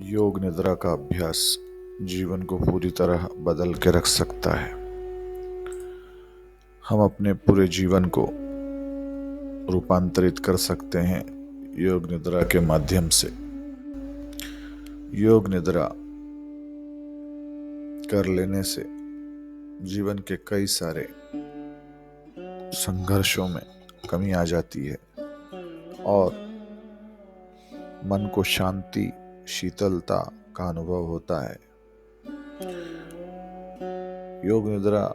योग निद्रा का अभ्यास जीवन को पूरी तरह बदल के रख सकता है। हम अपने पूरे जीवन को रूपांतरित कर सकते हैं योग निद्रा के माध्यम से। योग निद्रा कर लेने से जीवन के कई सारे संघर्षों में कमी आ जाती है और मन को शांति, शीतलता का अनुभव होता है। योग निद्रा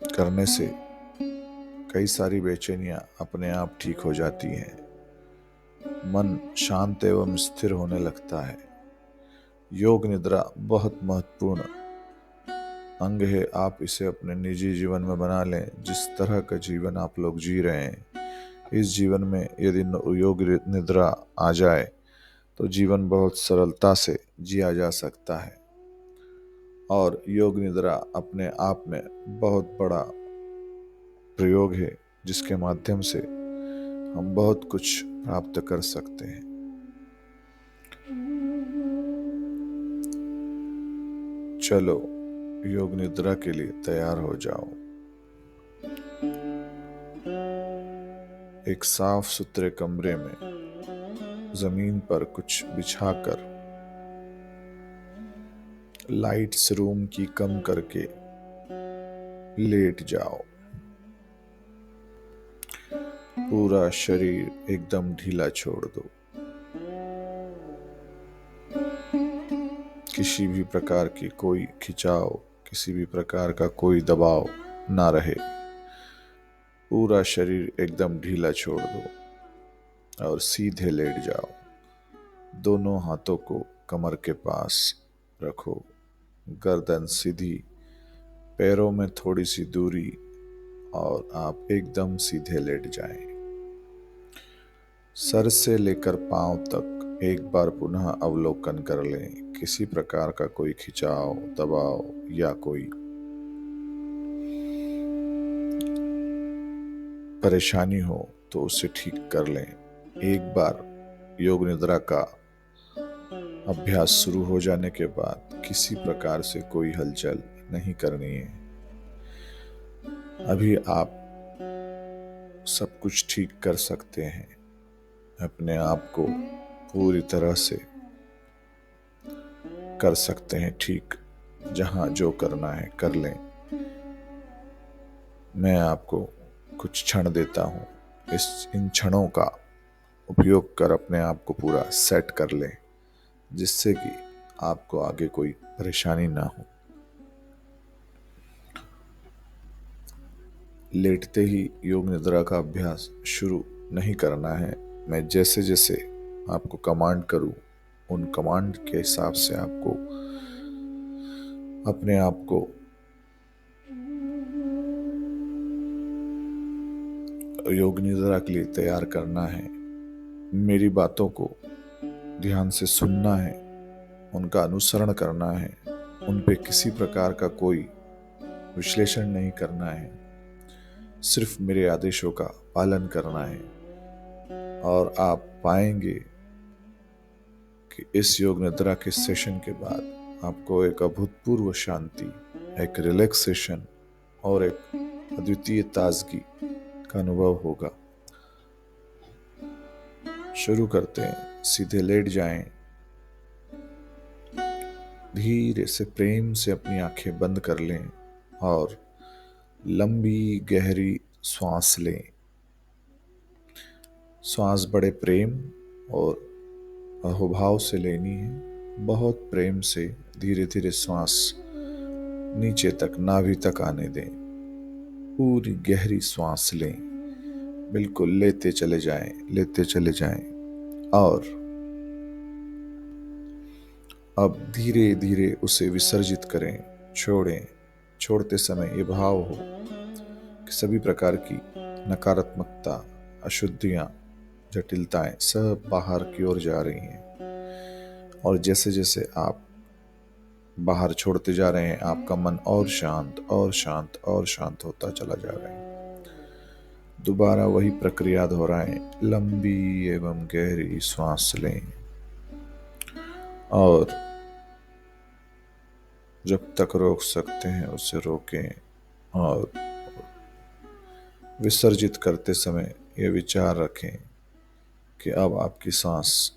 करने से कई सारी बेचैनियां अपने आप ठीक हो जाती हैं। मन शांत एवं स्थिर होने लगता है। योग निद्रा बहुत महत्वपूर्ण अंग है। आप इसे अपने निजी जीवन में बना लें। जिस तरह का जीवन आप लोग जी रहे हैं, इस जीवन में यदि योग निद्रा आ जाए तो जीवन बहुत सरलता से जिया जा सकता है। और योग निद्रा अपने आप में बहुत बड़ा प्रयोग है जिसके माध्यम से हम बहुत कुछ प्राप्त कर सकते हैं। चलो योग निद्रा के लिए तैयार हो जाओ। एक साफ सुथरे कमरे में जमीन पर कुछ बिछाकर लाइट्स रूम की कम करके लेट जाओ। पूरा शरीर एकदम ढीला छोड़ दो। किसी भी प्रकार की कोई खिंचाव, किसी भी प्रकार का कोई दबाव ना रहे। पूरा शरीर एकदम ढीला छोड़ दो और सीधे लेट जाओ। दोनों हाथों को कमर के पास रखो, गर्दन सीधी, पैरों में थोड़ी सी दूरी और आप एकदम सीधे लेट जाएं। सर से लेकर पांव तक एक बार पुनः अवलोकन कर लें। किसी प्रकार का कोई खिंचाव, दबाव या कोई परेशानी हो तो उसे ठीक कर लें। एक बार योग निद्रा का अभ्यास शुरू हो जाने के बाद किसी प्रकार से कोई हलचल नहीं करनी है। अभी आप सब कुछ ठीक कर सकते हैं। अपने आप को पूरी तरह से कर सकते हैं ठीक। जहां जो करना है कर लें। मैं आपको कुछ क्षण देता हूं। इन क्षणों का उपयोग कर अपने आप को पूरा सेट कर लें, जिससे कि आपको आगे कोई परेशानी ना हो। लेटते ही योग निद्रा का अभ्यास शुरू नहीं करना है। मैं जैसे जैसे आपको कमांड करूं, उन कमांड के हिसाब से आपको अपने आप को योग निद्रा के लिए तैयार करना है। मेरी बातों को ध्यान से सुनना है, उनका अनुसरण करना है। उन पे किसी प्रकार का कोई विश्लेषण नहीं करना है। सिर्फ मेरे आदेशों का पालन करना है और आप पाएंगे कि इस योग निद्रा के सेशन के बाद आपको एक अभूतपूर्व शांति, एक रिलैक्सेशन और एक अद्वितीय ताजगी का अनुभव होगा। शुरू करते हैं। सीधे लेट जाएं। धीरे से प्रेम से अपनी आंखें बंद कर लें और लंबी गहरी श्वास लें। श्वास बड़े प्रेम और अहोभाव से लेनी है। बहुत प्रेम से धीरे धीरे श्वास नीचे तक, नाभि तक आने दें। पूरी गहरी श्वास लें। बिल्कुल लेते चले जाएं, लेते चले जाएं। और अब धीरे धीरे उसे विसर्जित करें, छोड़ें। छोड़ते समय ये भाव हो कि सभी प्रकार की नकारात्मकता, अशुद्धियां, जटिलताएं सब बाहर की ओर जा रही हैं। और जैसे जैसे आप बाहर छोड़ते जा रहे हैं, आपका मन और शांत और शांत और शांत होता चला जा रहा है। दोबारा वही प्रक्रिया दोहराएं। लंबी एवं गहरी सांस लें और जब तक रोक सकते हैं उसे रोकें, और विसर्जित करते समय ये विचार रखें कि अब आपकी सांस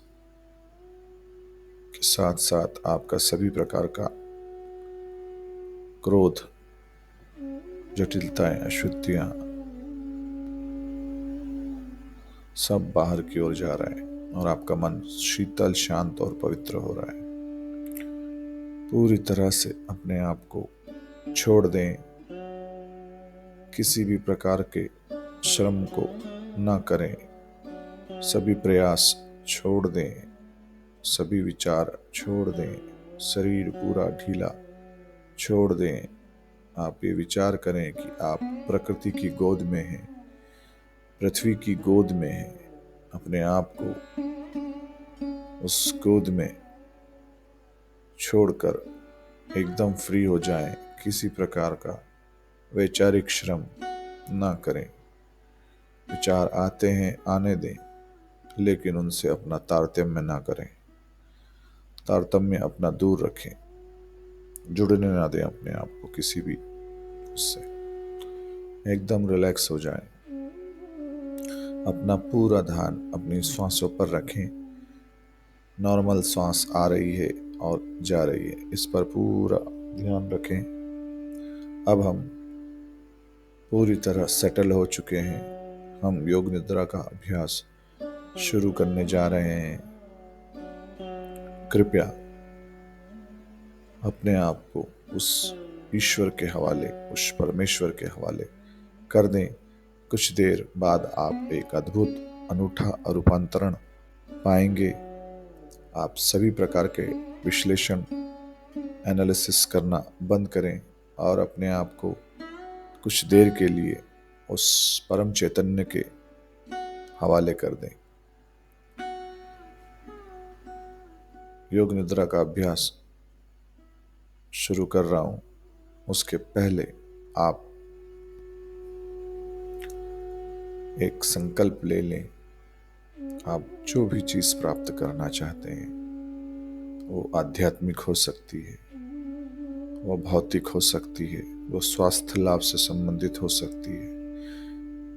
के साथ साथ आपका सभी प्रकार का क्रोध, जटिलताएं, अशुद्धियां सब बाहर की ओर जा रहा है और आपका मन शीतल, शांत और पवित्र हो रहा है। पूरी तरह से अपने आप को छोड़ दें, किसी भी प्रकार के श्रम को ना करें, सभी प्रयास छोड़ दें, सभी विचार छोड़ दें, शरीर पूरा ढीला छोड़ दें। आप ये विचार करें कि आप प्रकृति की गोद में हैं, पृथ्वी की गोद में हैं। अपने आप को उस गोद में छोड़कर एकदम फ्री हो जाएं, किसी प्रकार का वैचारिक श्रम ना करें। विचार आते हैं, आने दें, लेकिन उनसे अपना तारतम्य ना करें, तारतम्य अपना दूर रखें, जुड़ने ना दें अपने आप को किसी भी उससे। एकदम रिलैक्स हो जाएं, अपना पूरा ध्यान अपनी श्वासों पर रखें। नॉर्मल श्वास आ रही है और जा रही है, इस पर पूरा ध्यान रखें। अब हम पूरी तरह सेटल हो चुके हैं। हम योग निद्रा का अभ्यास शुरू करने जा रहे हैं। कृपया अपने आप को उस ईश्वर के हवाले, उस परमेश्वर के हवाले कर दें। कुछ देर बाद आप एक अद्भुत अनूठा रूपांतरण पाएंगे। आप सभी प्रकार के विश्लेषण, एनालिसिस करना बंद करें और अपने आप को कुछ देर के लिए उस परम चैतन्य के हवाले कर दें। योग निद्रा का अभ्यास शुरू कर रहा हूं, उसके पहले आप एक संकल्प ले लें। आप जो भी चीज प्राप्त करना चाहते हैं, वो आध्यात्मिक हो सकती है, वो भौतिक हो सकती है, वो स्वास्थ्य लाभ से संबंधित हो सकती है।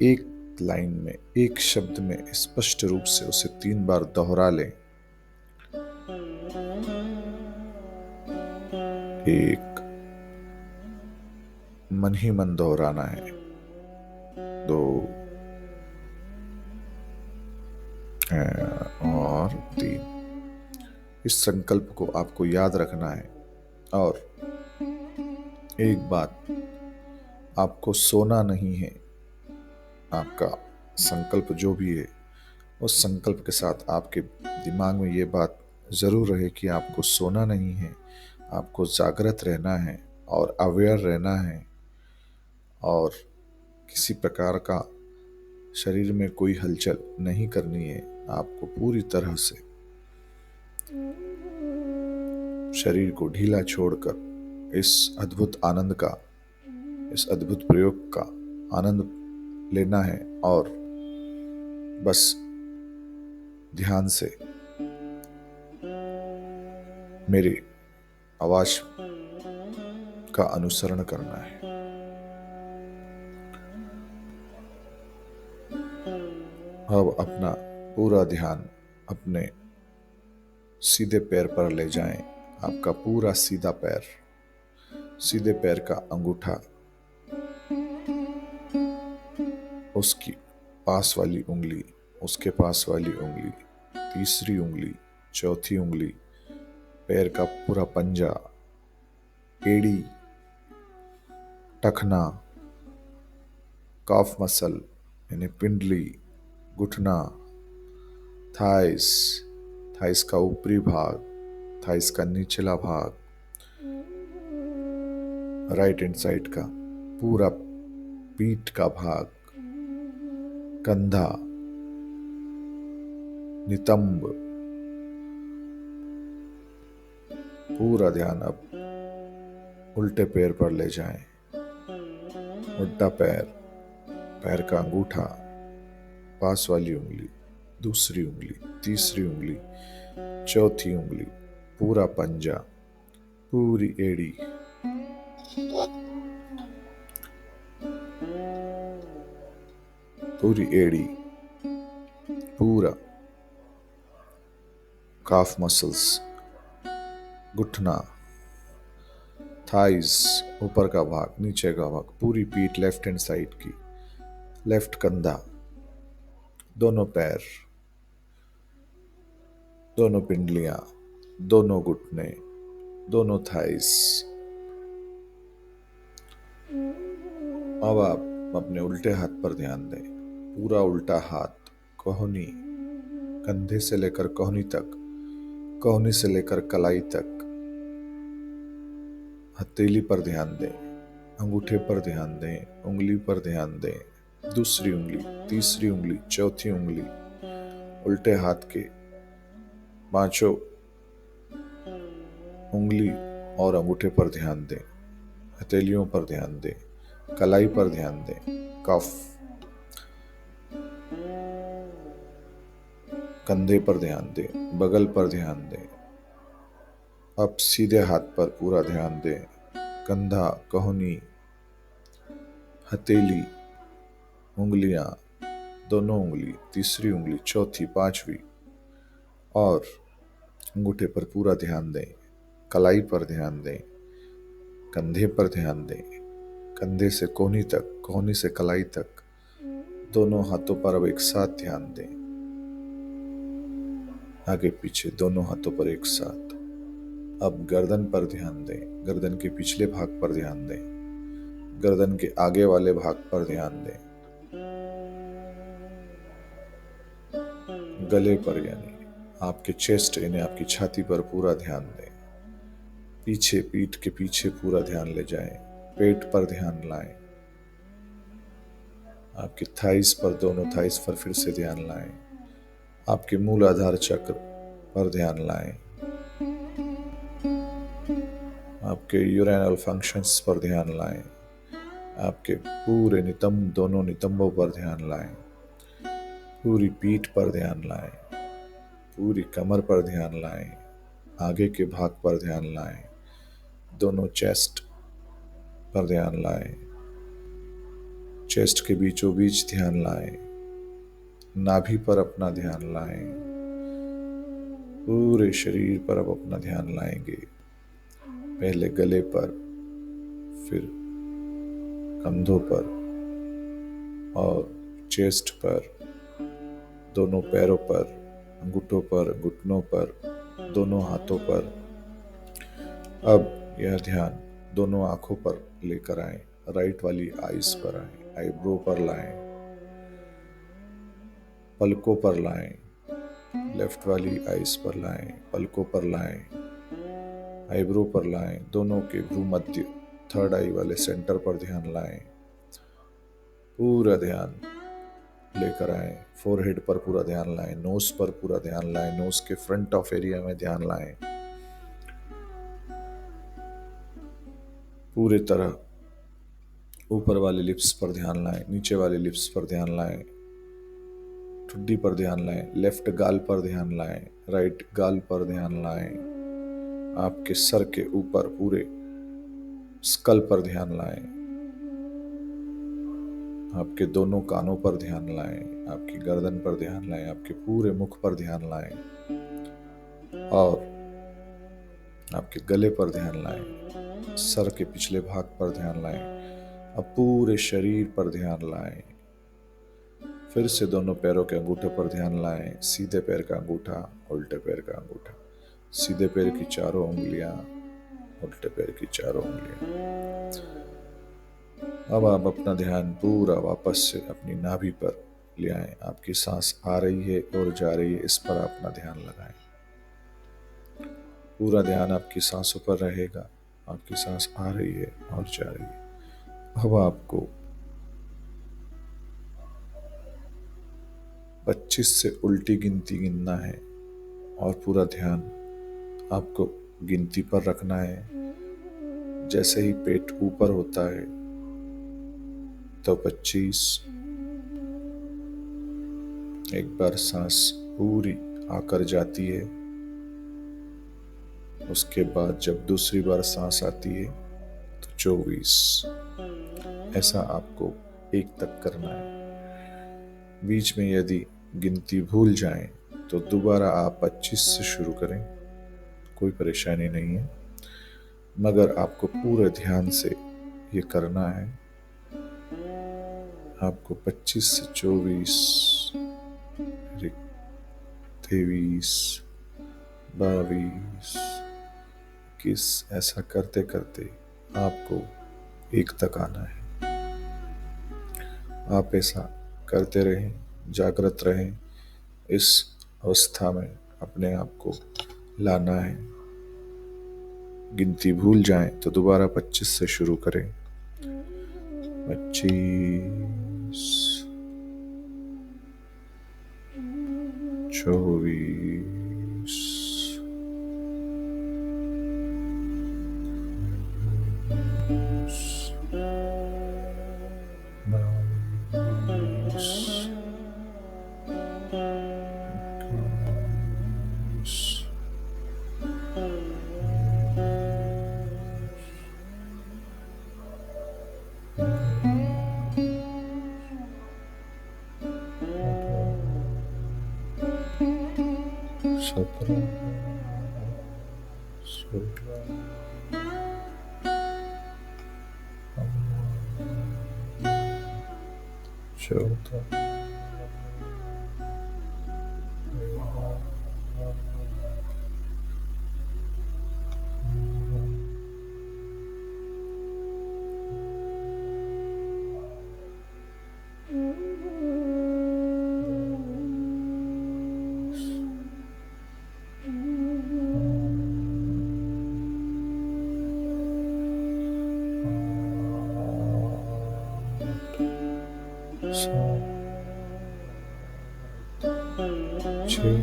एक लाइन में, एक शब्द में स्पष्ट रूप से उसे 3 बार दोहरा लें। एक, मन ही मन दोहराना है। 2 और 3। इस संकल्प को आपको याद रखना है। और एक बात, आपको सोना नहीं है। आपका संकल्प जो भी है, उस संकल्प के साथ आपके दिमाग में ये बात जरूर रहे कि आपको सोना नहीं है, आपको जागृत रहना है और अवेयर रहना है। और किसी प्रकार का शरीर में कोई हलचल नहीं करनी है। आपको पूरी तरह से शरीर को ढीला छोड़कर इस अद्भुत आनंद का, इस अद्भुत प्रयोग का आनंद लेना है। और बस ध्यान से मेरी आवाज का अनुसरण करना है। अब अपना पूरा ध्यान अपने सीधे पैर पर ले जाएं। आपका पूरा सीधा पैर, सीधे पैर का अंगूठा, उसकी पास वाली उंगली, उसके पास वाली उंगली, तीसरी उंगली, चौथी उंगली, पैर का पूरा पंजा, एड़ी, टखना, काफ मसल यानी पिंडली, घुटना, थाइस, थाइस का ऊपरी भाग, थाइस का निचला भाग, राइट हैंड साइड का पूरा पीठ का भाग, कंधा, नितंब। पूरा ध्यान अब उल्टे पैर पर ले जाएं। उल्टा पैर, पैर का अंगूठा, पास वाली उंगली, दूसरी उंगली, तीसरी उंगली, चौथी उंगली, पूरा पंजा, पूरी एड़ी, पूरी एड़ी, पूरा काफ मसल्स, घुटना, थाइज, ऊपर का भाग, नीचे का भाग, पूरी पीठ लेफ्ट हैंड साइड की, लेफ्ट कंधा, दोनों पैर, दोनों पिंडलियां, दोनों घुटने, दोनों थाइस। अब आप अपने उल्टे हाथ पर ध्यान दें। पूरा उल्टा हाथ, कोहनी, कंधे से लेकर कोहनी तक, कोहनी से लेकर कलाई तक। हथेली पर ध्यान दें, अंगूठे पर ध्यान दें, उंगली पर ध्यान दें, दूसरी उंगली, तीसरी उंगली, चौथी उंगली, उल्टे हाथ के पांचों उंगली और अंगूठे पर ध्यान दें, हथेलियों पर ध्यान दें, कलाई पर ध्यान दें, कफ, कंधे पर ध्यान दें, बगल पर ध्यान दें। अब सीधे हाथ पर पूरा ध्यान दें, कंधा, कोहनी, हथेली, उंगलियां, दोनों उंगली, तीसरी उंगली, चौथी, पांचवी और अंगूठे पर पूरा ध्यान दें, कलाई पर ध्यान दें, कंधे पर ध्यान दें, कंधे से कोहनी तक, कोहनी से कलाई तक, दोनों हाथों पर अब एक साथ ध्यान दें, आगे पीछे दोनों हाथों पर एक साथ। अब गर्दन पर ध्यान दें, गर्दन के पिछले भाग पर ध्यान दें, गर्दन के आगे वाले भाग पर ध्यान दें, गले पर यानी आपके चेस्ट यानी आपकी छाती पर पूरा ध्यान दें, पीछे पीठ के पीछे पूरा ध्यान ले जाएं, पेट पर ध्यान लाएं, आपके थाइस पर, दोनों थाइस पर फिर से ध्यान लाएं, आपके मूलाधार चक्र पर ध्यान लाएं, आपके यूरेनल फंक्शंस पर ध्यान लाएं, आपके पूरे नितंब, दोनों नितंबों पर ध्यान लाएं, पूरी पीठ पर ध्यान लाएं, पूरी कमर पर ध्यान लाएं, आगे के भाग पर ध्यान लाएं, दोनों चेस्ट पर ध्यान लाएं, चेस्ट के बीचों बीच ध्यान लाएं, नाभि पर अपना ध्यान लाएं, पूरे शरीर पर अब अपना ध्यान लाएंगे। पहले गले पर, फिर कंधों पर और चेस्ट पर, दोनों पैरों पर, अंगूठों पर, घुटनों पर, दोनों हाथों पर। अब यह ध्यान दोनों आंखों पर लेकर आए, राइट वाली आईज पर आए, आईब्रो पर लाएं, पलकों पर लाएं, लेफ्ट वाली आईज पर लाएं, पलकों पर लाएं, आईब्रो पर लाएं, दोनों के भ्रूमध्य थर्ड आई वाले सेंटर पर ध्यान लाएं, पूरा ध्यान लेकर आए, फोरहेड पर पूरा ध्यान लाएं, नोज पर पूरा ध्यान लाएं, नोज के फ्रंट ऑफ एरिया में ध्यान लाएं, पूरे तरह ऊपर वाले लिप्स पर ध्यान लाएं, नीचे वाले लिप्स पर ध्यान लाएं, ठुड्डी पर ध्यान लाएं, लेफ्ट गाल पर ध्यान लाएं, राइट गाल पर ध्यान लाएं, आपके सर के ऊपर पूरे स्कल पर ध्यान लाएं, आपके दोनों कानों पर ध्यान लाएं, आपकी गर्दन पर ध्यान लाएं, आपके पूरे मुख पर ध्यान लाएं और आपके गले पर ध्यान लाएं, सर के पिछले भाग पर ध्यान लाएं, अब पूरे शरीर पर ध्यान लाएं। फिर से दोनों पैरों के अंगूठे पर ध्यान लाएं, सीधे पैर का अंगूठा, उल्टे पैर का अंगूठा, सीधे पैर की चारों उंगलियां, उल्टे पैर की चारों उंगलियां। अब आप अपना ध्यान पूरा वापस से अपनी नाभि पर ले आए, आपकी सांस आ रही है और जा रही है, इस पर अपना ध्यान लगाएं। पूरा ध्यान आपकी सांसों पर रहेगा, आपकी सांस आ रही है और जा रही है। अब आपको 25 से उल्टी गिनती गिनना है और पूरा ध्यान आपको गिनती पर रखना है। जैसे ही पेट ऊपर होता है तो 25, एक बार सांस पूरी आकर जाती है, उसके बाद जब दूसरी बार सांस आती है तो 24। ऐसा आपको 1 तक करना है। बीच में यदि गिनती भूल जाएं तो दोबारा आप 25 से शुरू करें, कोई परेशानी नहीं है, मगर आपको पूरे ध्यान से ये करना है। आपको 25 से 24, 23, 22, 21 ऐसा करते करते आपको 1 तक आना है। आप ऐसा करते रहें, जागृत रहें, इस अवस्था में अपने आप को लाना है। गिनती भूल जाएं तो दोबारा 25 से शुरू करें। 25, 24, 22, 17, 16, 14,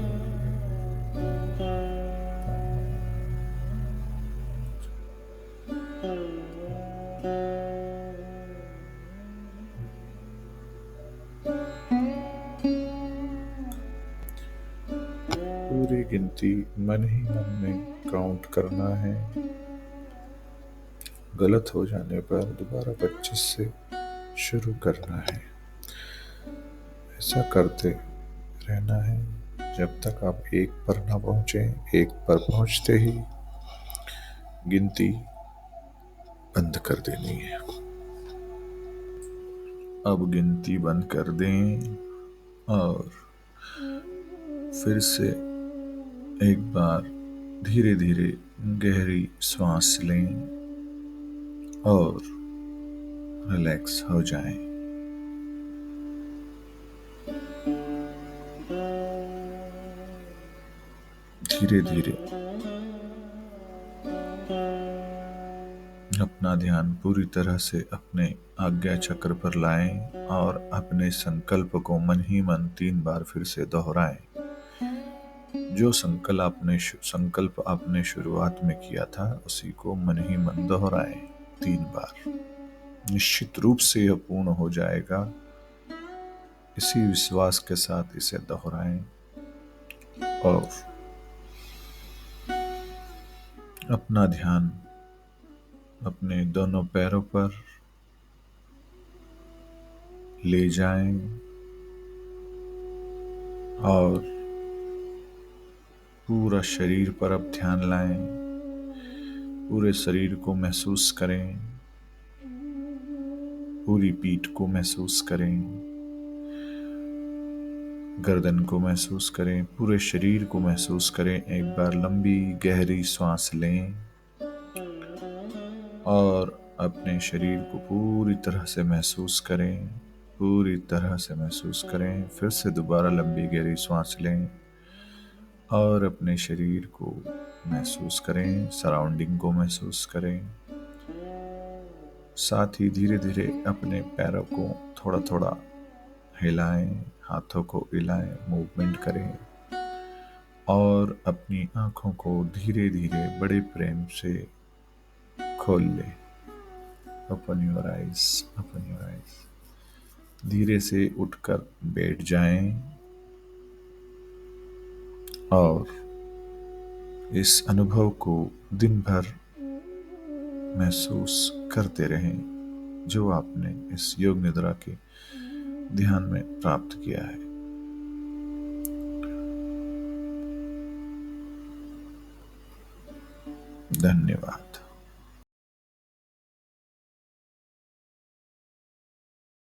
पूरी गिनती मन ही मन में काउंट करना है। गलत हो जाने पर दोबारा 25 से शुरू करना है। ऐसा करते रहना है जब तक आप 1 पर ना पहुंचे। 1 पर पहुंचते ही गिनती बंद कर देनी है। अब गिनती बंद कर दें और फिर से एक बार धीरे धीरे गहरी सांस लें और रिलैक्स हो जाएं। धीरे धीरे अपना ध्यान पूरी तरह से अपने आज्ञा चक्र पर लाएं और अपने संकल्प को मन ही मन 3 बार फिर से दोहराएं। जो संकल्प आपने शुरुआत में किया था उसी को मन ही मन दोहराएं 3 बार। निश्चित रूप से यह पूर्ण हो जाएगा। इसी विश्वास के साथ इसे दोहराएं और अपना ध्यान अपने दोनों पैरों पर ले जाएं और पूरा शरीर पर अब ध्यान लाएं। पूरे शरीर को महसूस करें, पूरी पीठ को महसूस करें, गर्दन को महसूस करें, पूरे शरीर को महसूस करें। एक बार लंबी गहरी सांस लें और अपने शरीर को पूरी तरह से महसूस करें, पूरी तरह से महसूस करें। फिर से दोबारा लंबी गहरी सांस लें और अपने शरीर को महसूस करें, सराउंडिंग को महसूस करें। साथ ही धीरे धीरे अपने पैरों को थोड़ा थोड़ा हिलाएं, हाथों को हिलाएं, मूवमेंट करें और अपनी आंखों को धीरे धीरे बड़े प्रेम से खोल लें। Open your eyes, open your eyes. धीरे से उठकर बैठ जाएं और इस अनुभव को दिन भर महसूस करते रहें जो आपने इस योग निद्रा के ध्यान में प्राप्त किया है। धन्यवाद।